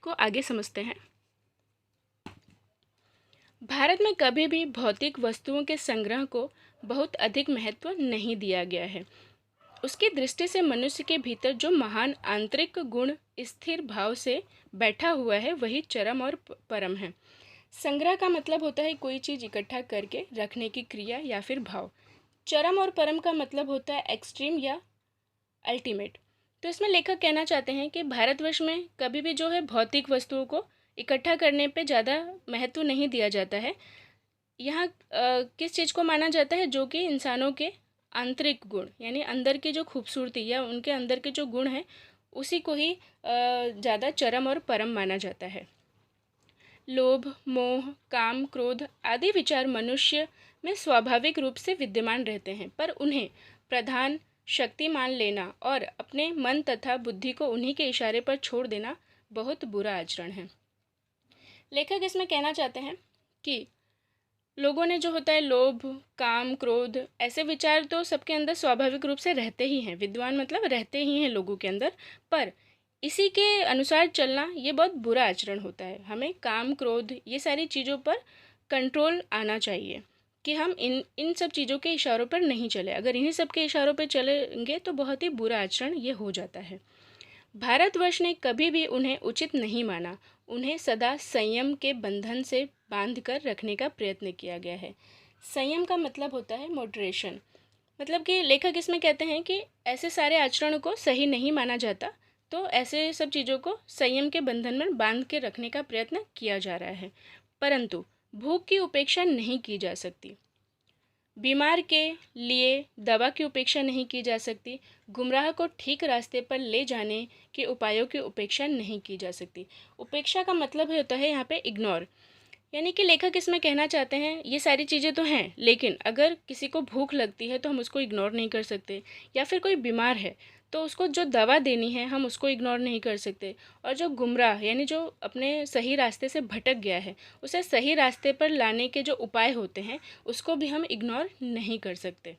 को आगे समझते हैं। भारत में कभी भी भौतिक वस्तुओं के संग्रह को बहुत अधिक महत्व नहीं दिया गया है। उसकी दृष्टि से मनुष्य के भीतर जो महान आंतरिक गुण स्थिर भाव से बैठा हुआ है वही चरम और परम है। संग्रह का मतलब होता है कोई चीज़ इकट्ठा करके रखने की क्रिया या फिर भाव। चरम और परम का मतलब होता है एक्सट्रीम या अल्टीमेट। तो इसमें लेखक कहना चाहते हैं कि भारतवर्ष में कभी भी जो है भौतिक वस्तुओं को इकट्ठा करने पे ज़्यादा महत्व नहीं दिया जाता है। यहाँ किस चीज़ को माना जाता है, जो कि इंसानों के आंतरिक गुण यानी अंदर की जो खूबसूरती या उनके अंदर के जो गुण हैं उसी को ही ज़्यादा चरम और परम माना जाता है। लोभ, मोह, काम, क्रोध आदि विचार मनुष्य में स्वाभाविक रूप से विद्यमान रहते हैं, पर उन्हें प्रधान शक्ति मान लेना और अपने मन तथा बुद्धि को उन्हीं के इशारे पर छोड़ देना बहुत बुरा आचरण है। लेखक इसमें कहना चाहते हैं कि लोगों ने जो होता है लोभ, काम, क्रोध ऐसे विचार तो सबके अंदर स्वाभाविक रूप से रहते ही हैं, विद्वान मतलब रहते ही हैं लोगों के अंदर, पर इसी के अनुसार चलना ये बहुत बुरा आचरण होता है। हमें काम, क्रोध ये सारी चीज़ों पर कंट्रोल आना चाहिए कि हम इन सब चीज़ों के इशारों पर नहीं चले। अगर इन्हीं सब के इशारों पर चलेंगे तो बहुत ही बुरा आचरण ये हो जाता है। भारतवर्ष ने कभी भी उन्हें उचित नहीं माना। उन्हें सदा संयम के बंधन से बांध कर रखने का प्रयत्न किया गया है। संयम का मतलब होता है मॉडरेशन। मतलब कि लेखक इसमें कहते हैं कि ऐसे सारे आचरणों को सही नहीं माना जाता, तो ऐसे सब चीज़ों को संयम के बंधन में बांध के रखने का प्रयत्न किया जा रहा है। परंतु भूख की उपेक्षा नहीं की जा सकती, बीमार के लिए दवा की उपेक्षा नहीं की जा सकती, गुमराह को ठीक रास्ते पर ले जाने के उपायों की उपेक्षा नहीं की जा सकती। उपेक्षा का मतलब होता है यहाँ पे इग्नोर, यानी कि लेखक इसमें कहना चाहते हैं ये सारी चीज़ें तो हैं, लेकिन अगर किसी को भूख लगती है तो हम उसको इग्नोर नहीं कर सकते, या फिर कोई बीमार है तो उसको जो दवा देनी है हम उसको इग्नोर नहीं कर सकते, और जो गुमराह यानी जो अपने सही रास्ते से भटक गया है उसे सही रास्ते पर लाने के जो उपाय होते हैं उसको भी हम इग्नोर नहीं कर सकते।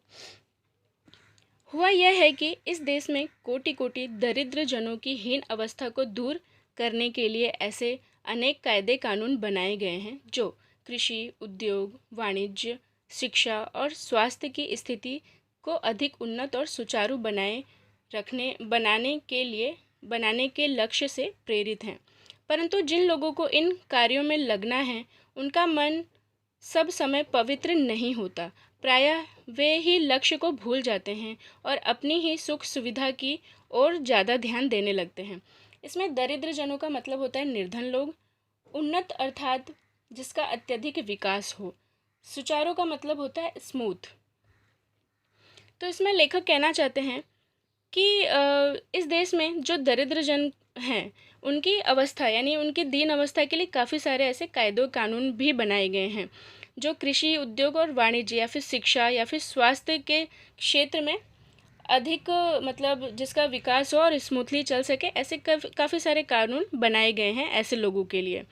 हुआ यह है कि इस देश में कोटि कोटि दरिद्र जनों की हीन अवस्था को दूर करने के लिए ऐसे अनेक कायदे कानून बनाए गए हैं जो कृषि, उद्योग, वाणिज्य, शिक्षा और स्वास्थ्य की स्थिति को अधिक उन्नत और सुचारू बनाने के लक्ष्य से प्रेरित हैं। परंतु जिन लोगों को इन कार्यों में लगना है उनका मन सब समय पवित्र नहीं होता। प्रायः वे ही लक्ष्य को भूल जाते हैं और अपनी ही सुख सुविधा की ओर ज़्यादा ध्यान देने लगते हैं। इसमें दरिद्र जनों का मतलब होता है निर्धन लोग, उन्नत अर्थात जिसका अत्यधिक विकास हो, सुचारू का मतलब होता है स्मूथ। तो इसमें लेखक कहना चाहते हैं कि इस देश में जो दरिद्र जन हैं उनकी अवस्था यानी उनकी दीन अवस्था के लिए काफ़ी सारे ऐसे कायदे कानून भी बनाए गए हैं जो कृषि, उद्योग और वाणिज्य या फिर शिक्षा या फिर स्वास्थ्य के क्षेत्र में अधिक मतलब जिसका विकास हो और स्मूथली चल सके, ऐसे काफ़ी सारे कानून बनाए गए हैं ऐसे लोगों के लिए।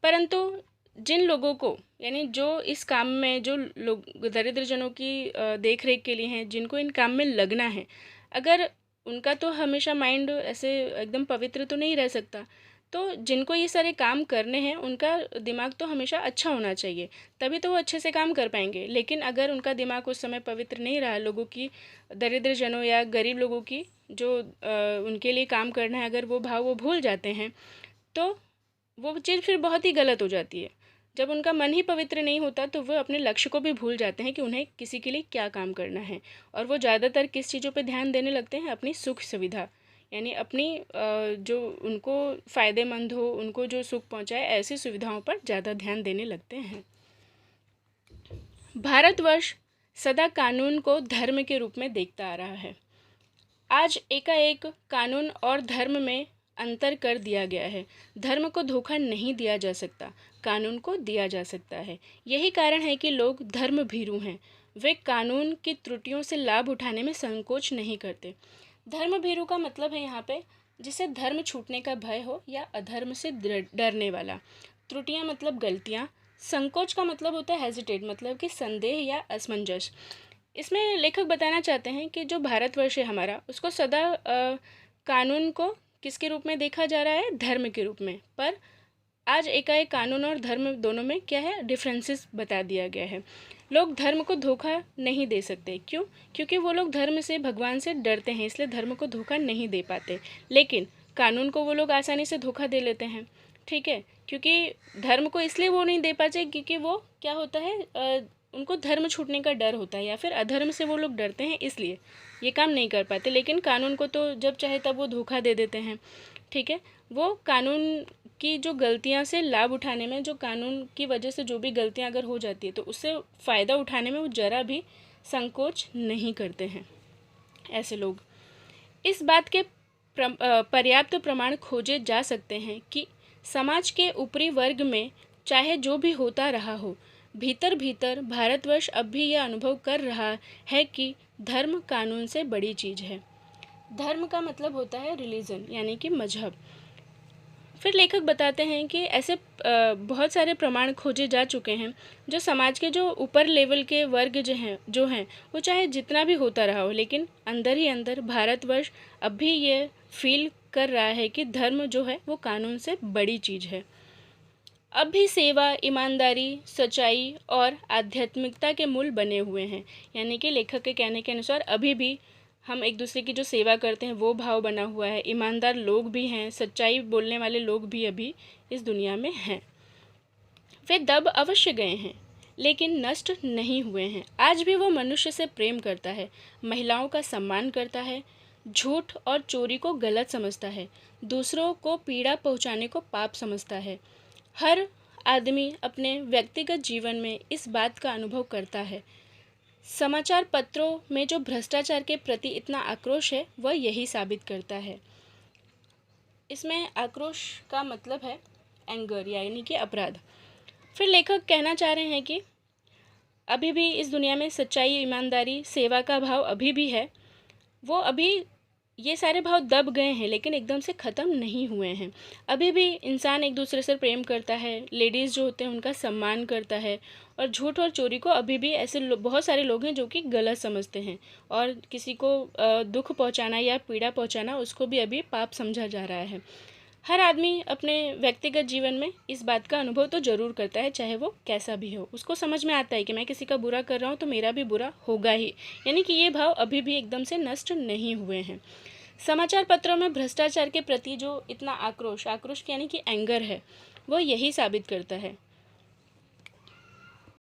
परंतु जिन लोगों को यानी जो इस काम में जो लोग दरिद्र जनों की देख रेख के लिए हैं, जिनको इन काम में लगना है, अगर उनका तो हमेशा माइंड ऐसे एकदम पवित्र तो नहीं रह सकता, तो जिनको ये सारे काम करने हैं उनका दिमाग तो हमेशा अच्छा होना चाहिए, तभी तो वो अच्छे से काम कर पाएंगे। लेकिन अगर उनका दिमाग उस समय पवित्र नहीं रहा, लोगों की, दरिद्र जनों या गरीब लोगों की जो उनके लिए काम करना है, अगर वो भाव वो भूल जाते हैं तो वो चीज़ फिर बहुत ही गलत हो जाती है। जब उनका मन ही पवित्र नहीं होता तो वो अपने लक्ष्य को भी भूल जाते हैं कि उन्हें किसी के लिए क्या काम करना है, और वो ज़्यादातर किस चीज़ों पे ध्यान देने लगते हैं, अपनी सुख सुविधा यानी अपनी जो उनको फ़ायदेमंद हो, उनको जो सुख पहुंचाए ऐसी सुविधाओं पर ज़्यादा ध्यान देने लगते हैं। भारतवर्ष सदा कानून को धर्म के रूप में देखता आ रहा है। आज एकाएक कानून और धर्म में अंतर कर दिया गया है। धर्म को धोखा नहीं दिया जा सकता, कानून को दिया जा सकता है। यही कारण है कि लोग धर्म भीरू हैं। वे कानून की त्रुटियों से लाभ उठाने में संकोच नहीं करते। धर्म भीरू का मतलब है यहाँ पे जिसे धर्म छूटने का भय हो या अधर्म से डरने वाला। त्रुटियाँ मतलब गलतियाँ। संकोच का मतलब होता है हेजिटेट, मतलब कि संदेह या असमंजस। इसमें लेखक बताना चाहते हैं कि जो भारतवर्ष है हमारा, उसको सदा कानून को किसके रूप में देखा जा रहा है? धर्म के रूप में। पर आज एकाएक कानून और धर्म दोनों में क्या है? डिफरेंसेस बता दिया गया है। लोग धर्म को धोखा नहीं दे सकते। क्यों? क्योंकि वो लोग धर्म से, भगवान से डरते हैं, इसलिए धर्म को धोखा नहीं दे पाते। लेकिन कानून को वो लोग आसानी से धोखा दे लेते हैं। ठीक है, क्योंकि धर्म को इसलिए वो नहीं दे पाते क्योंकि वो क्या होता है, उनको धर्म छूटने का डर होता है, या फिर अधर्म से वो लोग डरते हैं, इसलिए ये काम नहीं कर पाते। लेकिन कानून को तो जब चाहे तब वो धोखा दे देते हैं। ठीक है, वो कानून की जो गलतियां से लाभ उठाने में, जो कानून की वजह से जो भी गलतियां अगर हो जाती है तो उससे फ़ायदा उठाने में वो ज़रा भी संकोच नहीं करते हैं ऐसे लोग। इस बात के पर्याप्त प्रमाण खोजे जा सकते हैं कि समाज के ऊपरी वर्ग में चाहे जो भी होता रहा हो, भीतर भीतर भारतवर्ष अब भी यह अनुभव कर रहा है कि धर्म कानून से बड़ी चीज़ है। धर्म का मतलब होता है रिलीजन, यानी कि मजहब। फिर लेखक बताते हैं कि ऐसे बहुत सारे प्रमाण खोजे जा चुके हैं जो समाज के जो ऊपर लेवल के वर्ग जो हैं वो चाहे जितना भी होता रहा हो, लेकिन अंदर ही अंदर भारतवर्ष अब भी ये फील कर रहा है कि धर्म जो है वो कानून से बड़ी चीज़ है। अब भी सेवा, ईमानदारी, सच्चाई और आध्यात्मिकता के मूल बने हुए हैं। यानी कि लेखक के कहने के अनुसार अभी भी हम एक दूसरे की जो सेवा करते हैं वो भाव बना हुआ है, ईमानदार लोग भी हैं, सच्चाई बोलने वाले लोग भी अभी इस दुनिया में हैं। वे दब अवश्य गए हैं लेकिन नष्ट नहीं हुए हैं। आज भी वो मनुष्य से प्रेम करता है, महिलाओं का सम्मान करता है, झूठ और चोरी को गलत समझता है, दूसरों को पीड़ा पहुंचाने को पाप समझता है। हर आदमी अपने व्यक्तिगत जीवन में इस बात का अनुभव करता है। समाचार पत्रों में जो भ्रष्टाचार के प्रति इतना आक्रोश है वह यही साबित करता है। इसमें आक्रोश का मतलब है एंगर, यानी कि अपराध। फिर लेखक कहना चाह रहे हैं कि अभी भी इस दुनिया में सच्चाई, ईमानदारी, सेवा का भाव अभी भी है। वो अभी ये सारे भाव दब गए हैं लेकिन एकदम से ख़त्म नहीं हुए हैं। अभी भी इंसान एक दूसरे से प्रेम करता है, लेडीज़ जो होते हैं उनका सम्मान करता है, और झूठ और चोरी को अभी भी ऐसे बहुत सारे लोग हैं जो कि गलत समझते हैं, और किसी को दुख पहुंचाना या पीड़ा पहुंचाना उसको भी अभी पाप समझा जा रहा है। हर आदमी अपने व्यक्तिगत जीवन में इस बात का अनुभव तो ज़रूर करता है, चाहे वो कैसा भी हो। उसको समझ में आता है कि मैं किसी का बुरा कर रहा हूँ तो मेरा भी बुरा होगा ही। यानी कि ये भाव अभी भी एकदम से नष्ट नहीं हुए हैं। समाचार पत्रों में भ्रष्टाचार के प्रति जो इतना आक्रोश यानी कि एंगर है, वो यही साबित करता है